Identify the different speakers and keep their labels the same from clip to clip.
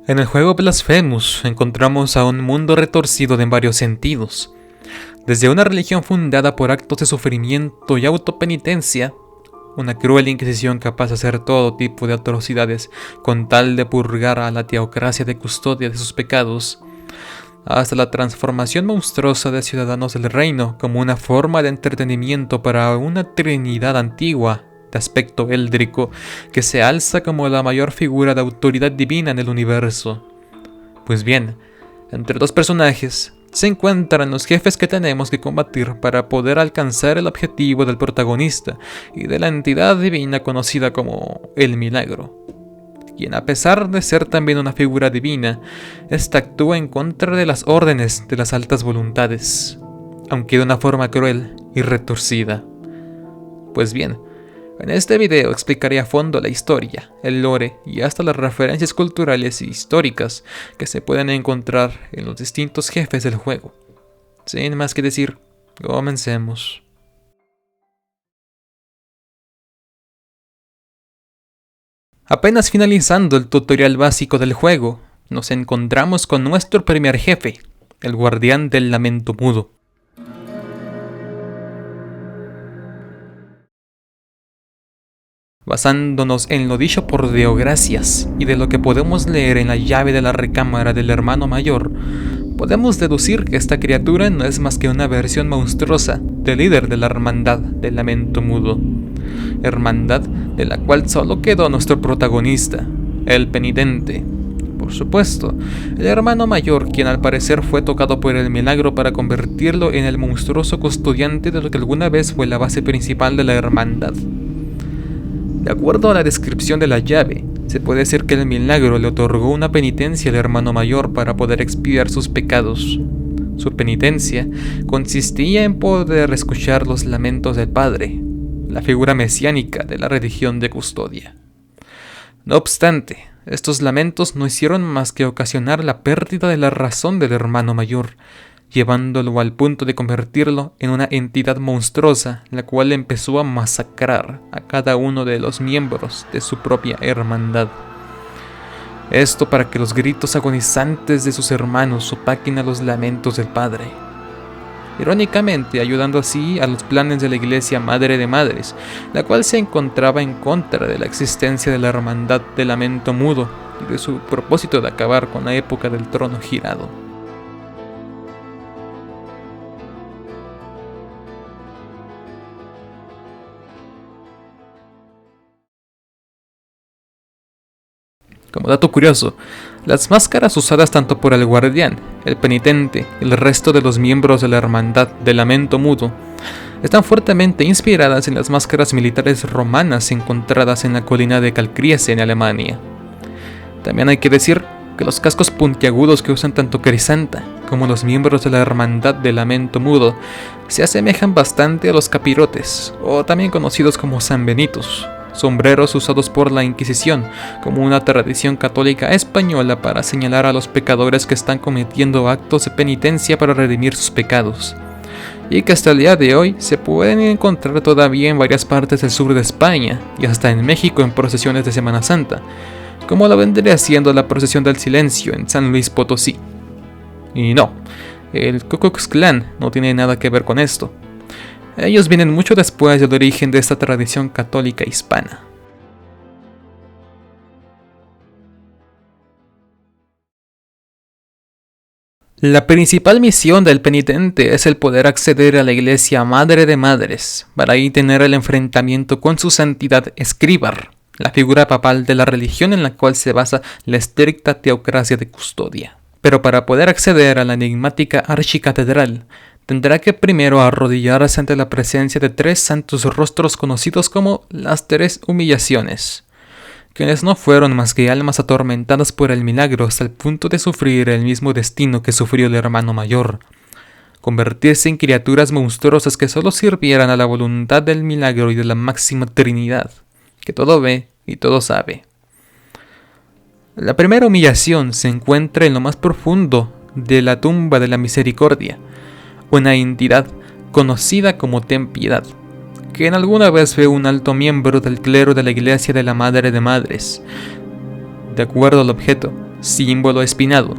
Speaker 1: En el juego Blasphemous encontramos a un mundo retorcido en varios sentidos. Desde una religión fundada por actos de sufrimiento y autopenitencia, una cruel inquisición capaz de hacer todo tipo de atrocidades con tal de purgar a la teocracia de custodia de sus pecados, hasta la transformación monstruosa de ciudadanos del reino como una forma de entretenimiento para una trinidad antigua de aspecto éldrico que se alza como la mayor figura de autoridad divina en el universo. Pues bien, entre dos personajes se encuentran los jefes que tenemos que combatir para poder alcanzar el objetivo del protagonista y de la entidad divina conocida como el Milagro, quien a pesar de ser también una figura divina, ésta actúa en contra de las órdenes de las altas voluntades, aunque de una forma cruel y retorcida. Pues bien, en este video explicaré a fondo la historia, el lore y hasta las referencias culturales y históricas que se pueden encontrar en los distintos jefes del juego. Sin más que decir, comencemos. Apenas finalizando el tutorial básico del juego, nos encontramos con nuestro primer jefe, el guardián del lamento mudo. Basándonos en lo dicho por Deogracias y de lo que podemos leer en la llave de la recámara del hermano mayor, podemos deducir que esta criatura no es más que una versión monstruosa del líder de la hermandad del lamento mudo. Hermandad de la cual solo quedó nuestro protagonista, el penitente. Por supuesto, el hermano mayor, quien al parecer fue tocado por el milagro para convertirlo en el monstruoso custodiante de lo que alguna vez fue la base principal de la hermandad. De acuerdo a la descripción de la llave, se puede decir que el milagro le otorgó una penitencia al hermano mayor para poder expiar sus pecados. Su penitencia consistía en poder escuchar los lamentos del Padre, la figura mesiánica de la religión de custodia. No obstante, estos lamentos no hicieron más que ocasionar la pérdida de la razón del hermano mayor, llevándolo al punto de convertirlo en una entidad monstruosa, la cual empezó a masacrar a cada uno de los miembros de su propia hermandad. Esto para que los gritos agonizantes de sus hermanos opaquen a los lamentos del Padre. Irónicamente, ayudando así a los planes de la Iglesia Madre de Madres, la cual se encontraba en contra de la existencia de la Hermandad del Lamento Mudo y de su propósito de acabar con la época del trono girado. Como dato curioso, las máscaras usadas tanto por el guardián, el penitente y el resto de los miembros de la hermandad del lamento mudo están fuertemente inspiradas en las máscaras militares romanas encontradas en la colina de Calcriese en Alemania. También hay que decir que los cascos puntiagudos que usan tanto Crisanta como los miembros de la hermandad del lamento mudo se asemejan bastante a los capirotes, o también conocidos como sanbenitos, sombreros usados por la Inquisición como una tradición católica española para señalar a los pecadores que están cometiendo actos de penitencia para redimir sus pecados, y que hasta el día de hoy se pueden encontrar todavía en varias partes del sur de España y hasta en México en procesiones de Semana Santa, como lo vendría siendo la procesión del silencio en San Luis Potosí. Y no, el Ku Klux Klan no tiene nada que ver con esto. Ellos vienen mucho después del origen de esta tradición católica hispana. La principal misión del penitente es el poder acceder a la Iglesia Madre de Madres, para ahí tener el enfrentamiento con su santidad Escribar, la figura papal de la religión en la cual se basa la estricta teocracia de custodia. Pero para poder acceder a la enigmática archicatedral, tendrá que primero arrodillarse ante la presencia de tres santos rostros conocidos como las Tres Humillaciones, quienes no fueron más que almas atormentadas por el milagro hasta el punto de sufrir el mismo destino que sufrió el hermano mayor, convertirse en criaturas monstruosas que solo sirvieran a la voluntad del milagro y de la máxima Trinidad, que todo ve y todo sabe. La primera humillación se encuentra en lo más profundo de la tumba de la misericordia, una entidad conocida como Ten Piedad, que en alguna vez fue un alto miembro del clero de la Iglesia de la Madre de Madres. De acuerdo al objeto, símbolo espinado.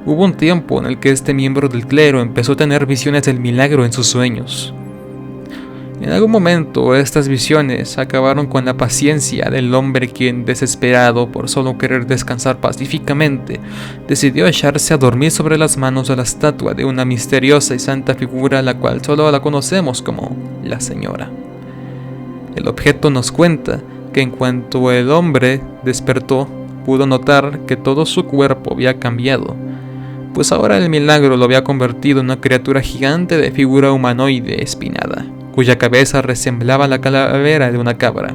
Speaker 1: Hubo un tiempo en el que este miembro del clero empezó a tener visiones del milagro en sus sueños. En algún momento estas visiones acabaron con la paciencia del hombre quien, desesperado por solo querer descansar pacíficamente, decidió echarse a dormir sobre las manos de la estatua de una misteriosa y santa figura la cual solo la conocemos como la Señora. El objeto nos cuenta que en cuanto el hombre despertó, pudo notar que todo su cuerpo había cambiado, pues ahora el milagro lo había convertido en una criatura gigante de figura humanoide espinada, cuya cabeza resemblaba la calavera de una cabra,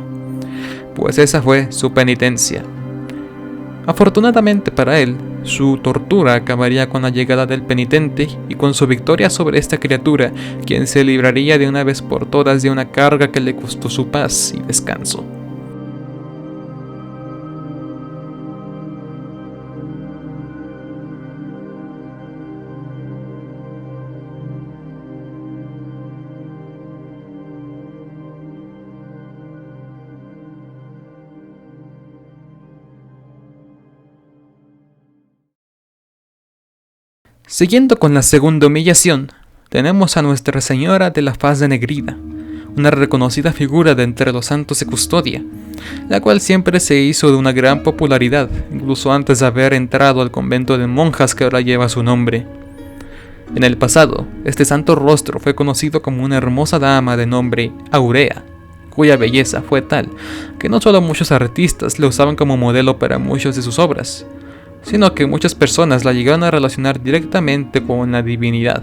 Speaker 1: pues esa fue su penitencia. Afortunadamente para él, su tortura acabaría con la llegada del penitente y con su victoria sobre esta criatura, quien se libraría de una vez por todas de una carga que le costó su paz y descanso. Siguiendo con la segunda humillación, tenemos a Nuestra Señora de la Faz Denegrida, una reconocida figura de entre los santos de custodia, la cual siempre se hizo de una gran popularidad, incluso antes de haber entrado al convento de monjas que ahora lleva su nombre. En el pasado, este santo rostro fue conocido como una hermosa dama de nombre Aurea, cuya belleza fue tal que no solo muchos artistas la usaban como modelo para muchas de sus obras, sino que muchas personas la llegaron a relacionar directamente con la divinidad,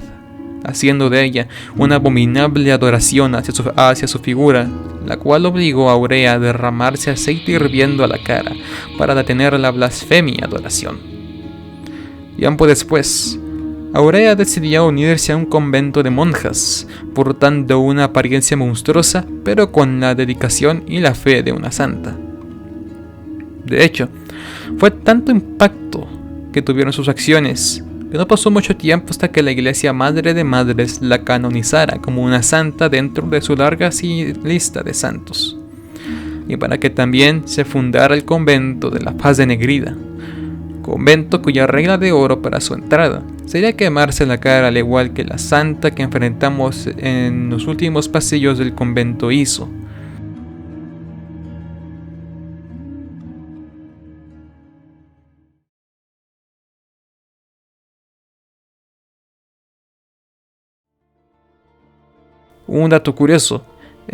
Speaker 1: haciendo de ella una abominable adoración hacia su figura, la cual obligó a Aurea a derramarse aceite hirviendo a la cara para detener la blasfemia adoración. Tiempo después, Aurea decidió unirse a un convento de monjas, portando una apariencia monstruosa, pero con la dedicación y la fe de una santa. De hecho, fue tanto impacto que tuvieron sus acciones, que no pasó mucho tiempo hasta que la Iglesia Madre de Madres la canonizara como una santa dentro de su larga lista de santos, y para que también se fundara el convento de la Faz Denegrida, convento cuya regla de oro para su entrada sería quemarse la cara, al igual que la santa que enfrentamos en los últimos pasillos del convento hizo. Un dato curioso,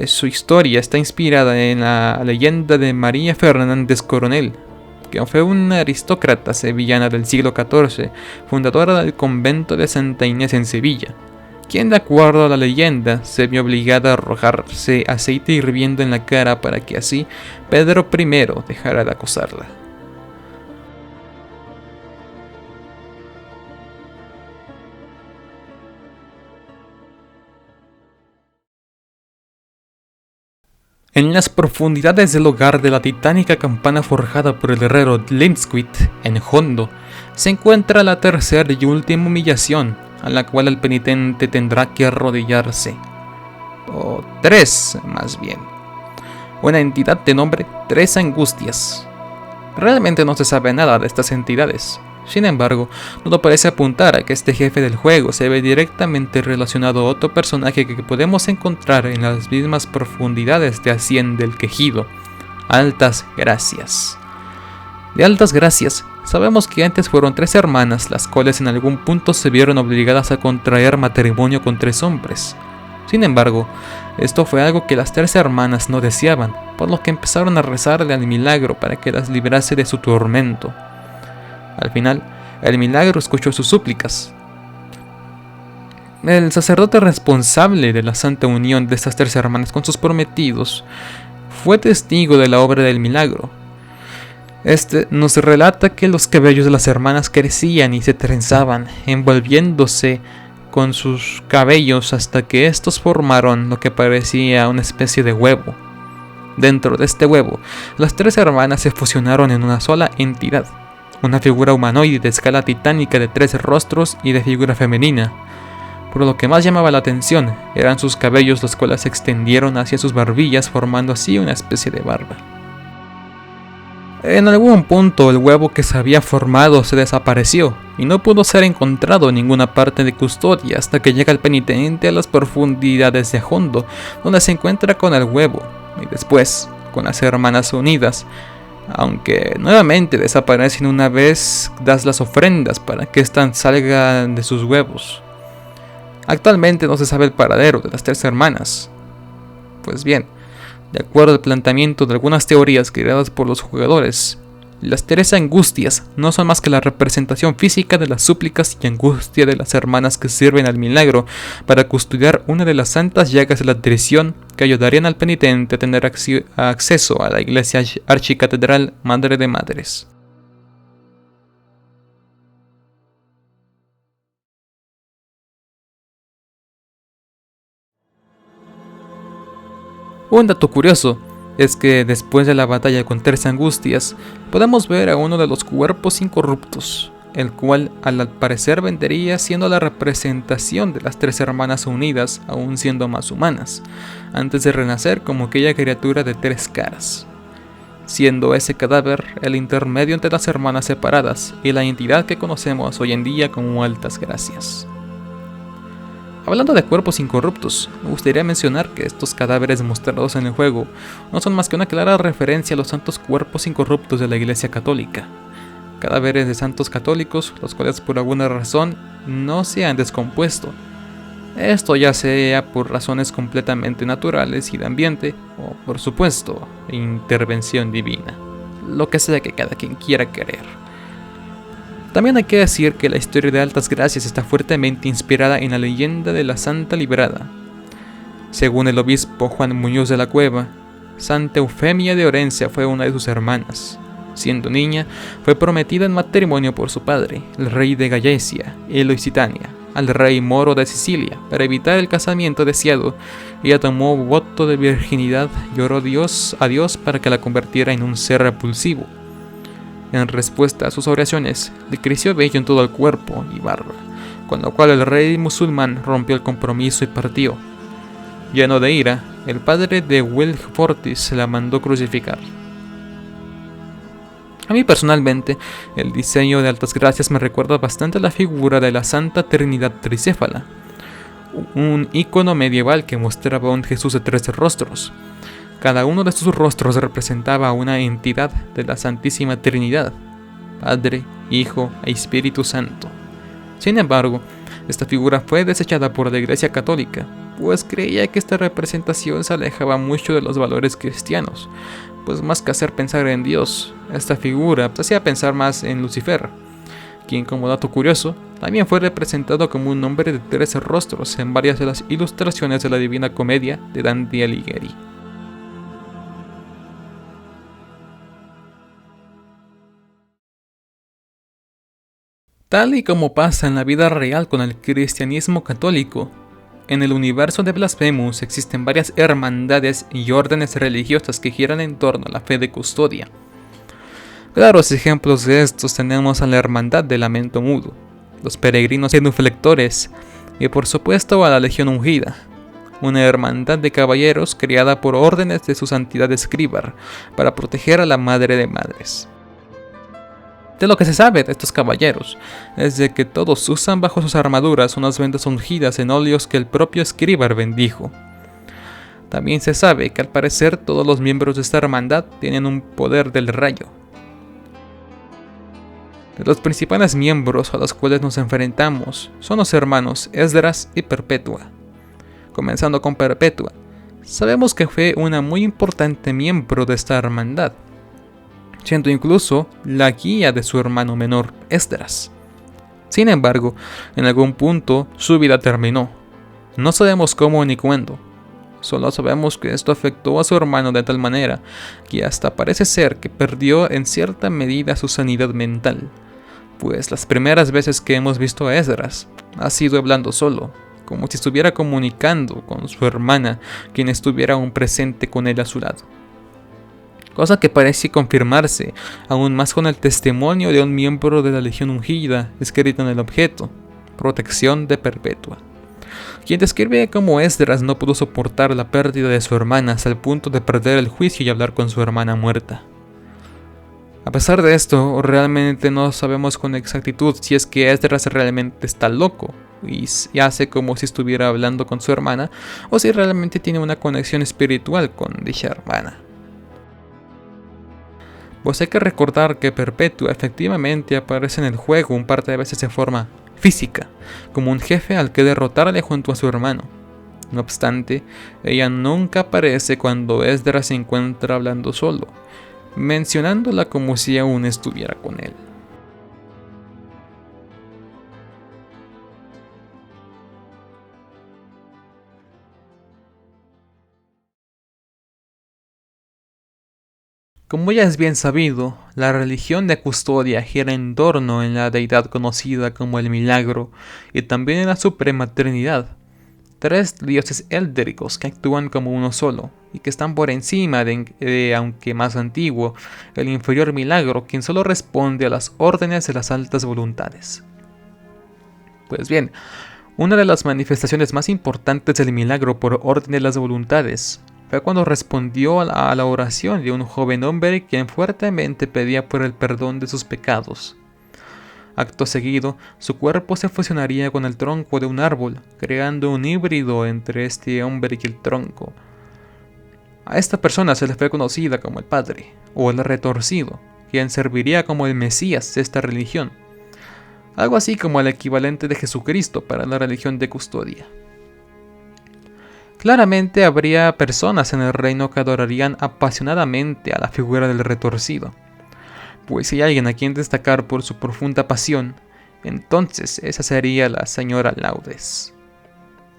Speaker 1: su historia está inspirada en la leyenda de María Fernández Coronel, que fue una aristócrata sevillana del siglo XIV, fundadora del convento de Santa Inés en Sevilla, quien, de acuerdo a la leyenda, se vio obligada a arrojarse aceite hirviendo en la cara para que así Pedro I dejara de acosarla. En las profundidades del hogar de la titánica campana forjada por el herrero Limsquit en Hondo, se encuentra la tercera y última humillación, a la cual el penitente tendrá que arrodillarse. O tres, más bien. Una entidad de nombre Tres Angustias. Realmente no se sabe nada de estas entidades. Sin embargo, todo parece apuntar a que este jefe del juego se ve directamente relacionado a otro personaje que podemos encontrar en las mismas profundidades de Hacienda del Quejido, Altas Gracias. De Altas Gracias, sabemos que antes fueron tres hermanas, las cuales en algún punto se vieron obligadas a contraer matrimonio con tres hombres. Sin embargo, esto fue algo que las tres hermanas no deseaban, por lo que empezaron a rezarle al milagro para que las librase de su tormento. Al final, el milagro escuchó sus súplicas. El sacerdote responsable de la santa unión de estas tres hermanas con sus prometidos fue testigo de la obra del milagro. Este nos relata que los cabellos de las hermanas crecían y se trenzaban, envolviéndose con sus cabellos hasta que estos formaron lo que parecía una especie de huevo. Dentro de este huevo, las tres hermanas se fusionaron en una sola entidad. Una figura humanoide de escala titánica de 3 rostros y de figura femenina. Pero lo que más llamaba la atención eran sus cabellos, los cuales se extendieron hacia sus barbillas, formando así una especie de barba. En algún punto el huevo que se había formado se desapareció y no pudo ser encontrado en ninguna parte de Custodia hasta que llega el penitente a las profundidades de Hondo, donde se encuentra con el huevo y después con las hermanas unidas, aunque nuevamente desaparecen una vez das las ofrendas para que éstas salgan de sus huevos. Actualmente no se sabe el paradero de las 3 hermanas. Pues bien, de acuerdo al planteamiento de algunas teorías creadas por los jugadores, las 3 angustias no son más que la representación física de las súplicas y angustia de las hermanas que sirven al milagro para custodiar una de las santas llagas de la traición que ayudarían al penitente a tener acceso a la iglesia archicatedral Madre de Madres. Un dato curioso es que después de la batalla con 3 angustias, podemos ver a uno de los cuerpos incorruptos, el cual al parecer vendría siendo la representación de las 3 hermanas unidas, aún siendo más humanas, antes de renacer como aquella criatura de 3 caras, siendo ese cadáver el intermedio entre las hermanas separadas y la entidad que conocemos hoy en día como Altas Gracias. Hablando de cuerpos incorruptos, me gustaría mencionar que estos cadáveres mostrados en el juego no son más que una clara referencia a los santos cuerpos incorruptos de la Iglesia Católica. Cadáveres de santos católicos, los cuales por alguna razón no se han descompuesto. Esto ya sea por razones completamente naturales y de ambiente, o por supuesto, intervención divina. Lo que sea que cada quien quiera creer. También hay que decir que la historia de Altas Gracias está fuertemente inspirada en la leyenda de la Santa Librada. Según el obispo Juan Muñoz de la Cueva, Santa Eufemia de Orencia fue una de sus hermanas. Siendo niña, fue prometida en matrimonio por su padre, el rey de Gallaecia y Lusitania, al rey moro de Sicilia. Para evitar el casamiento deseado, ella tomó voto de virginidad y oró a Dios para que la convirtiera en un ser repulsivo. En respuesta a sus oraciones, le creció vello en todo el cuerpo y barba, con lo cual el rey musulmán rompió el compromiso y partió. Lleno de ira, el padre de Wilgefortis la mandó crucificar. A mí personalmente, el diseño de Altas Gracias me recuerda bastante a la figura de la Santa Trinidad Tricéfala, un icono medieval que mostraba a un Jesús de 13 rostros. Cada uno de sus rostros representaba a una entidad de la Santísima Trinidad, Padre, Hijo e Espíritu Santo. Sin embargo, esta figura fue desechada por la Iglesia Católica, pues creía que esta representación se alejaba mucho de los valores cristianos, pues más que hacer pensar en Dios, esta figura hacía pensar más en Lucifer, quien, como dato curioso, también fue representado como un hombre de 13 rostros en varias de las ilustraciones de la Divina Comedia de Dante Alighieri. Tal y como pasa en la vida real con el cristianismo católico, en el universo de Blasphemous existen varias hermandades y órdenes religiosas que giran en torno a la fe de Custodia. Claros ejemplos de estos tenemos a la Hermandad del Lamento Mudo, los Peregrinos Genuflectores y por supuesto a la Legión Ungida, una hermandad de caballeros creada por órdenes de su santidad Escribar para proteger a la Madre de Madres. De lo que se sabe de estos caballeros es de que todos usan bajo sus armaduras unas vendas ungidas en óleos que el propio Escribar bendijo. También se sabe que al parecer todos los miembros de esta hermandad tienen un poder del rayo. De los principales miembros a los cuales nos enfrentamos son los hermanos Esdras y Perpetua. Comenzando con Perpetua, sabemos que fue una muy importante miembro de esta hermandad, siendo incluso la guía de su hermano menor, Esdras. Sin embargo, en algún punto su vida terminó. No sabemos cómo ni cuándo. Solo sabemos que esto afectó a su hermano de tal manera que hasta parece ser que perdió en cierta medida su sanidad mental, pues las primeras veces que hemos visto a Esdras ha sido hablando solo, como si estuviera comunicando con su hermana, quien estuviera aún presente con él a su lado. Cosa que parece confirmarse aún más con el testimonio de un miembro de la Legión Ungida escrito en el objeto, Protección de Perpetua, quien describe cómo Esdras no pudo soportar la pérdida de su hermana hasta el punto de perder el juicio y hablar con su hermana muerta. A pesar de esto, realmente no sabemos con exactitud si es que Esdras realmente está loco y hace como si estuviera hablando con su hermana, o si realmente tiene una conexión espiritual con dicha hermana. Pues hay que recordar que Perpetua efectivamente aparece en el juego un par de veces de forma física, como un jefe al que derrotarle junto a su hermano. No obstante, ella nunca aparece cuando Esdras se encuentra hablando solo, mencionándola como si aún estuviera con él. Como ya es bien sabido, la religión de Custodia gira en torno en la deidad conocida como el Milagro y también en la Suprema Trinidad, tres dioses eldéricos que actúan como uno solo y que están por encima aunque más antiguo, el inferior Milagro, quien solo responde a las órdenes de las altas voluntades. Pues bien, una de las manifestaciones más importantes del Milagro por orden de las voluntades fue cuando respondió a la oración de un joven hombre quien fuertemente pedía por el perdón de sus pecados. Acto seguido, su cuerpo se fusionaría con el tronco de un árbol, creando un híbrido entre este hombre y el tronco. A esta persona se le fue conocida como el Padre, o el Retorcido, quien serviría como el Mesías de esta religión, algo así como el equivalente de Jesucristo para la religión de Custodia. Claramente habría personas en el reino que adorarían apasionadamente a la figura del Retorcido, pues si hay alguien a quien destacar por su profunda pasión, entonces esa sería la señora Laudes.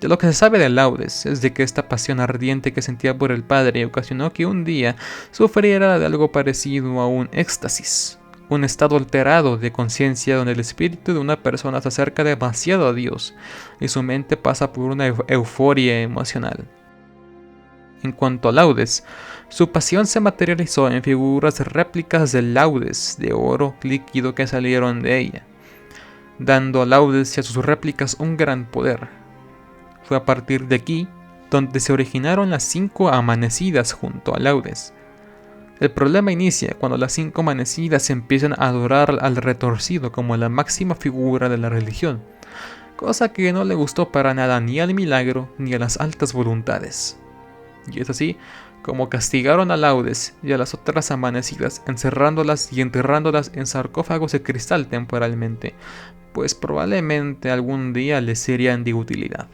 Speaker 1: De lo que se sabe de Laudes es de que esta pasión ardiente que sentía por el padre ocasionó que un día sufriera de algo parecido a un éxtasis, un estado alterado de conciencia donde el espíritu de una persona se acerca demasiado a Dios y su mente pasa por una euforia emocional. En cuanto a Laudes, su pasión se materializó en figuras réplicas de Laudes de oro líquido que salieron de ella, dando a Laudes y a sus réplicas un gran poder. Fue a partir de aquí donde se originaron las 5 amanecidas junto a Laudes. El problema inicia cuando las 5 amanecidas empiezan a adorar al Retorcido como la máxima figura de la religión, cosa que no le gustó para nada ni al Milagro ni a las altas voluntades. Y es así como castigaron a Laudes y a las otras amanecidas, encerrándolas y enterrándolas en sarcófagos de cristal temporalmente, pues probablemente algún día les serían de utilidad.